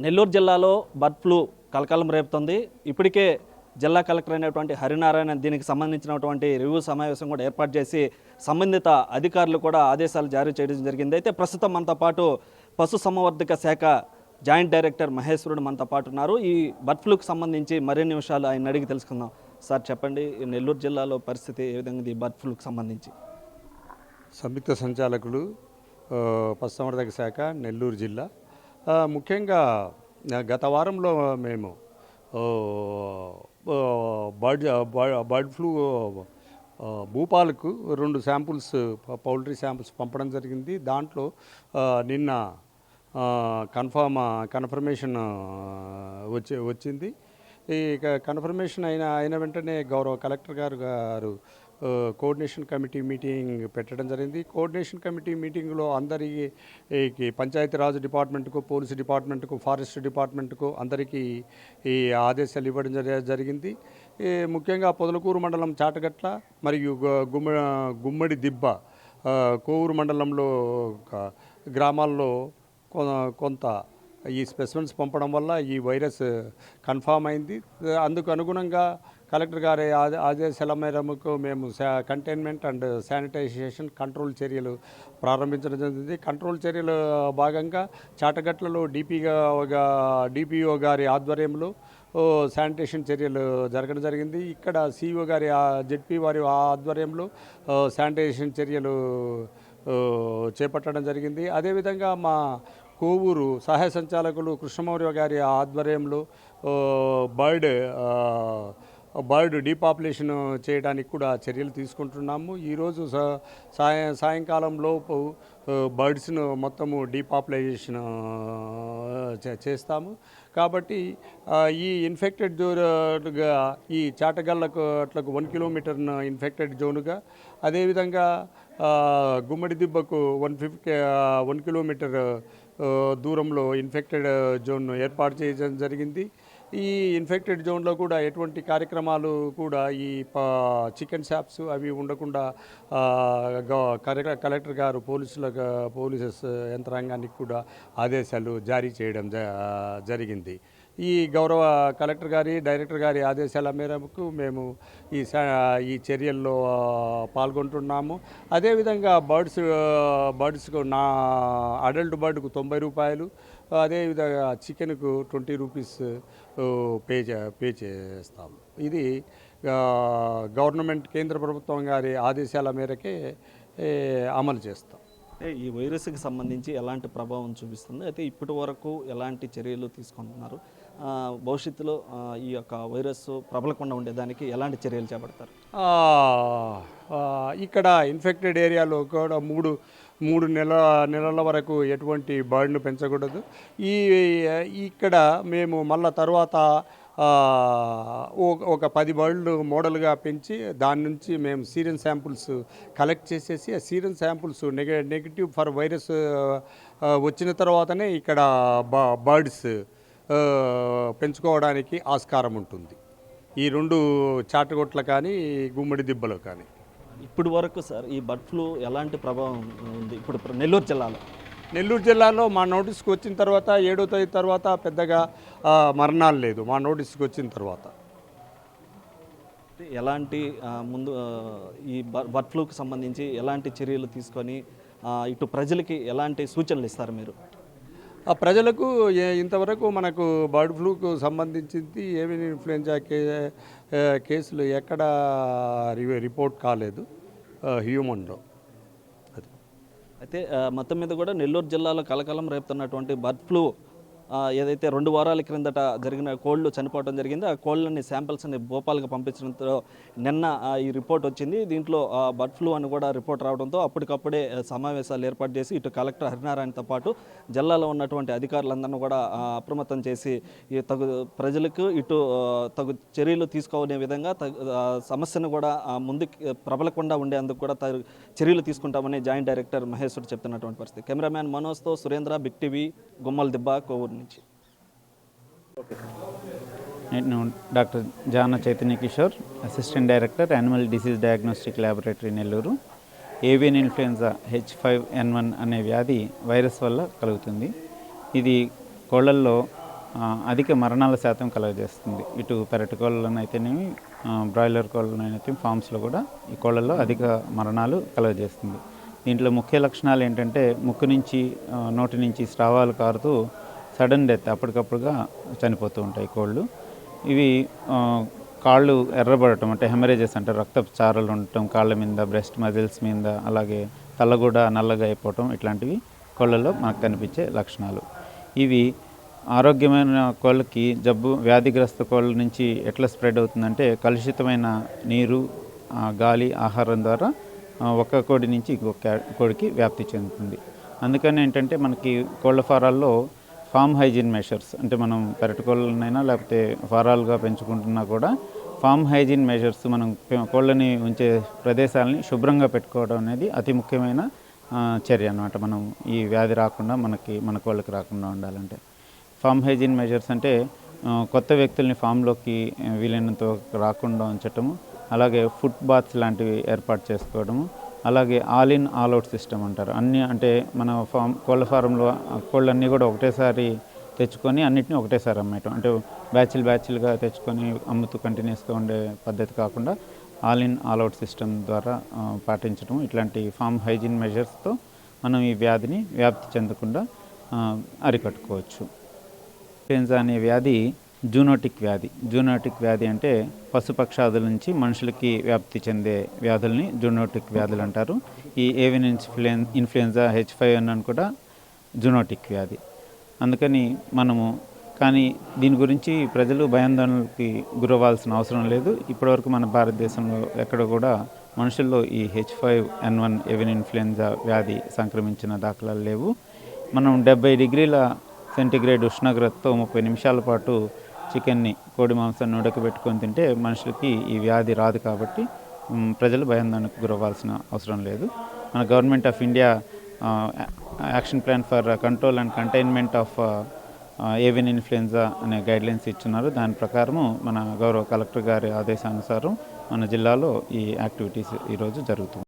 నెల్లూరు జిల్లాలో bird flu కలకలం రేపుతుంది. ఇప్పటికే జిల్లా కలెక్టర్ అయినటువంటి హరినారాయణ దీనికి సంబంధించినటువంటి రివ్యూ సమావేశం కూడా ఏర్పాటు చేసి సంబంధిత అధికారులు కూడా ఆదేశాలు జారీ చేయడం జరిగింది. అయితే ప్రస్తుతం మనతో పాటు పశుసంవర్ధక శాఖ జాయింట్ డైరెక్టర్ మహేశ్వరుడు మనతో పాటు ఉన్నారు. ఈ బర్డ్ ఫ్లూకి సంబంధించి మరిన్ని విషయాలు ఆయన అడిగి తెలుసుకుందాం. సార్ చెప్పండి, నెల్లూరు జిల్లాలో పరిస్థితి ఏ విధంగా ఉంది? బర్డ్ ఫ్లూకి సంబంధించి సంయుక్త సంచాలకులు పశుసంవర్ధక శాఖ నెల్లూరు జిల్లా ముఖ్యంగా గత వారంలో మేము బర్డ్ ఫ్లూ భూపాలకు 2 శాంపుల్స్ పౌల్ట్రీ శాంపుల్స్ పంపడం జరిగింది. దాంట్లో నిన్న కన్ఫర్మేషన్ వచ్చింది. ఈ కన్ఫర్మేషన్ అయిన వెంటనే గౌరవ కలెక్టర్ గారు కోఆర్డినేషన్ కమిటీ మీటింగ్ పెట్టడం జరిగింది. కోఆర్డినేషన్ కమిటీ మీటింగ్లో అందరికీ పంచాయతీరాజ్ డిపార్ట్మెంట్కు, పోలీసు డిపార్ట్మెంట్కు, ఫారెస్ట్ డిపార్ట్మెంట్కు అందరికీ ఈ ఆదేశాలు ఇవ్వడం జరిగింది. ముఖ్యంగా పొదలకూరు మండలం చాటగట్ల మరియు గుమ్మడి దిబ్బ కోవూరు మండలంలో గ్రామాల్లో కొంత ఈ స్పెసిమెన్స్ పంపడం వల్ల ఈ వైరస్ కన్ఫామ్ అయింది. అందుకు అనుగుణంగా కలెక్టర్ గారి ఆదేశాల మేరకు మేము కంటైన్మెంట్ అండ్ శానిటైజేషన్ కంట్రోల్ చర్యలు ప్రారంభించడం జరిగింది. కంట్రోల్ చర్యలు భాగంగా చాటగట్లలో డిపిఓ గారి ఆధ్వర్యంలో శానిటేషన్ చర్యలు జరగడం జరిగింది. ఇక్కడ సిఇఓ గారి జెడ్పీ వారి ఆధ్వర్యంలో శానిటైజేషన్ చర్యలు చేపట్టడం జరిగింది. అదేవిధంగా మా కోవూరు సహాయ సంచాలకులు కృష్ణమౌర్య గారి ఆధ్వర్యంలో బర్డ్ డీపాపులేషన్ చేయడానికి కూడా చర్యలు తీసుకుంటున్నాము. ఈరోజు సాయంకాలంలోపు బర్డ్స్ను మొత్తము డీపాపులైజేషన్ చేస్తాము. కాబట్టి ఈ ఇన్ఫెక్టెడ్ జోన్గా ఈ చాటగల్లకు అట్లకు 1 కిలోమీటర్ ఇన్ఫెక్టెడ్ జోనుగా, అదేవిధంగా గుమ్మడి దిబ్బకు 1 కిలోమీటర్ దూరంలో ఇన్ఫెక్టెడ్ జోన్ ఏర్పాటు చేయడం జరిగింది. ఈ ఇన్ఫెక్టెడ్ జోన్లో కూడా ఎటువంటి కార్యక్రమాలు కూడా ఈ చికెన్ షాప్స్ అవి ఉండకుండా కలెక్టర్ గారు పోలీసెస్ యంత్రాంగానికి కూడా ఆదేశాలు జారీ చేయడం జరిగింది. ఈ గౌరవ కలెక్టర్ గారి, డైరెక్టర్ గారి ఆదేశాల మేరకు మేము ఈ చర్యల్లో పాల్గొంటున్నాము. అదేవిధంగా బర్డ్స్కు అడల్ట్ బర్డ్కు 90 రూపాయలు, అదేవిధంగా చికెన్కు 20 రూపీస్ పే చేస్తాము. ఇది గవర్నమెంట్ కేంద్ర ప్రభుత్వం గారి ఆదేశాల మేరకే అమలు చేస్తాం. ఈ వైరస్కి సంబంధించి ఎలాంటి ప్రభావం చూపిస్తుంది? అయితే ఇప్పటి వరకు ఎలాంటి చర్యలు తీసుకుంటున్నారు? భవిష్యత్తులో ఈ యొక్క వైరస్ ప్రబలకుండా ఉండేదానికి ఎలాంటి చర్యలు చేపడతారు? ఇక్కడ ఇన్ఫెక్టెడ్ ఏరియాలో కూడా మూడు నెలల వరకు ఎటువంటి బర్డ్ను పెంచకూడదు. ఇక్కడ మేము మళ్ళా తర్వాత ఒక 10 బర్డ్లు మోడల్గా పెంచి దాని నుంచి మేము సీరన్ శాంపుల్స్ కలెక్ట్ చేసేసి ఆ సీరన్ శాంపుల్స్ నెగిటివ్ ఫర్ వైరస్ వచ్చిన తర్వాతనే ఇక్కడ బర్డ్స్ పెంచుకోవడానికి ఆస్కారం ఉంటుంది. ఈ 2 చాటగొట్ల కానీ గుమ్మడి దిబ్బలు కానీ. ఇప్పటి వరకు సార్ ఈ బర్డ్ ఫ్లూ ఎలాంటి ప్రభావం ఉంది ఇప్పుడు నెల్లూరు జిల్లాలో మా నోటీస్కి వచ్చిన తర్వాత 7వ తేదీ తర్వాత పెద్దగా మరణాలు లేదు. మా నోటీస్కి వచ్చిన తర్వాత ఎలాంటి ముందు ఈ బర్డ్ ఫ్లూకి సంబంధించి ఎలాంటి చర్యలు తీసుకొని ఇటు ప్రజలకి ఎలాంటి సూచనలు ఇస్తారు మీరు? ప్రజలకు ఇంతవరకు మనకు బర్డ్ ఫ్లూకు సంబంధించింది ఏవియన్ ఇన్ఫ్లుయెంజా కేసులు ఎక్కడ రిపోర్ట్ కాలేదు హ్యూమన్లో. అయితే మొత్తం మీద కూడా నెల్లూరు జిల్లాలో కలకలం రేపుతున్నటువంటి బర్డ్ ఫ్లూ ఏదైతే 2 వారాల క్రిందట జరిగిన కోళ్ళు చనిపోవడం జరిగింది, ఆ కోళ్ళని శాంపిల్స్ని భోపాల్కి పంపించడంతో నిన్న ఈ రిపోర్ట్ వచ్చింది. దీంట్లో బర్డ్ ఫ్లూ అని కూడా రిపోర్ట్ రావడంతో అప్పటికప్పుడే సమావేశాలు ఏర్పాటు చేసి ఇటు కలెక్టర్ హరినారాయణతో పాటు జిల్లాలో ఉన్నటువంటి అధికారులందరినీ కూడా అప్రమత్తం చేసి ప్రజలకు ఇటు తగు చర్యలు తీసుకోనే విధంగా సమస్యను కూడా ముందుకు ప్రబలకుండా ఉండేందుకు కూడా చర్యలు తీసుకుంటామని జాయింట్ డైరెక్టర్ మహేశ్వర్ చెప్తున్నటువంటి పరిస్థితి. కెమెరామ్యాన్ మనోజ్తో సురేంద్ర, బిగ్ టీవీ, గుమ్మల దిబ్బ, కోవూరు నుంచి. నేను doctor Jana Chaitanya Kishore, assistant director, animal disease diagnostic laboratory, Nellore. Avian influenza H5N1 అనే వ్యాధి వైరస్ వల్ల కలుగుతుంది. ఇది కోళ్ళల్లో అధిక మరణాల శాతం కలుగజేస్తుంది. ఇటు పెరటి కోళ్ళనైతేనేమి బ్రాయిలర్ కోళ్ళనైతే ఫామ్స్లో కూడా ఈ కోళ్ళల్లో అధిక మరణాలు కలుగజేస్తుంది. దీంట్లో ముఖ్య లక్షణాలు ఏంటంటే ముక్కు నుంచి నోటి నుంచి స్రావాలు కారుతూ సడన్ డెత్ అప్పటికప్పుడుగా చనిపోతూ ఉంటాయి కోళ్ళు. ఇవి కాళ్ళు ఎర్రబడటం అంటే హెమరేజెస్ అంటే రక్తపు చారలు ఉండటం కాళ్ళ మీద, బ్రెస్ట్ మజిల్స్ మీద, అలాగే తల కూడా నల్లగా అయిపోవటం ఇట్లాంటివి కోళ్ళల్లో మనకు కనిపించే లక్షణాలు. ఇవి ఆరోగ్యమైన కోళ్ళకి వ్యాధిగ్రస్త కోళ్ళ నుంచి ఎట్లా స్ప్రెడ్ అవుతుందంటే కలుషితమైన నీరు, గాలి, ఆహారం ద్వారా ఒక కోడి నుంచి ఇంకొక కోడికి వ్యాప్తి చెందుతుంది. అందుకని ఏంటంటే మనకి కోళ్ళ ఫారాల్లో ఫామ్ హైజీన్ మెషర్స్ అంటే మనం పెరటి కోళ్ళనైనా లేకపోతే ఫారాలుగా పెంచుకుంటున్నా కూడా ఫామ్ హైజీన్ మెజర్స్ మనం కోళ్ళని ఉంచే ప్రదేశాలని శుభ్రంగా పెట్టుకోవడం అనేది అతి ముఖ్యమైన చర్య అన్నమాట. మనం ఈ వ్యాధి రాకుండా మన కోళ్ళకి రాకుండా ఉండాలంటే ఫామ్ హైజీన్ మెజర్స్ అంటే కొత్త వ్యక్తుల్ని ఫామ్లోకి వీలైనంత రాకుండా ఉంచటము, అలాగే ఫుట్ బాత్స్ లాంటివి ఏర్పాటు చేసుకోవడము, అలాగే all in all out system అంటారు. అన్నీ అంటే మన కోళ్ళ ఫారంలో కోళ్ళన్నీ కూడా ఒకటేసారి తెచ్చుకొని అన్నిటిని ఒకటేసారి అమ్మేయటం, అంటే బ్యాచ్లుగా తెచ్చుకొని అమ్ముతూ కంటిన్యూస్గా ఉండే పద్ధతి కాకుండా all in all out system ద్వారా పాటించడం, ఇట్లాంటి ఫామ్ హైజీన్ మెజర్స్తో మనం ఈ వ్యాధిని వ్యాప్తి చెందకుండా అరికట్టుకోవచ్చు. ఇన్ఫ్లుయెంజా అనే వ్యాధి జూనోటిక్ వ్యాధి అంటే పశుపక్షాదుల నుంచి మనుషులకి వ్యాప్తి చెందే వ్యాధుల్ని జూనోటిక్ వ్యాధులు అంటారు. ఈ ఏవియన్ ఇన్ఫ్లుయెంజా H5N1 కూడా జూనోటిక్ వ్యాధి. అందుకని కానీ దీని గురించి ప్రజలు భయాందోళనకి గురవ్వాల్సిన అవసరం లేదు. ఇప్పటివరకు మన భారతదేశంలో ఎక్కడ కూడా మనుషుల్లో ఈ H5N1 ఏవియన్ ఇన్ఫ్లుయెంజా వ్యాధి సంక్రమించిన దాఖలాలు లేవు. మనం 70 డిగ్రీల సెంటీగ్రేడ్ ఉష్ణోగ్రతతో 30 నిమిషాల పాటు కోడి మాంసాన్ని ఉడకబెట్టుకొని తింటే మనుషులకి ఈ వ్యాధి రాదు. కాబట్టి ప్రజలు భయాందోళనకు గురవ్వాల్సిన అవసరం లేదు. మన government of India action plan for control and containment of avian influenza అనే గైడ్లైన్స్ ఇచ్చున్నారు. దాని ప్రకారము మన గౌరవ కలెక్టర్ గారి ఆదేశానుసారం మన జిల్లాలో ఈ యాక్టివిటీస్ ఈరోజు జరుగుతుంది.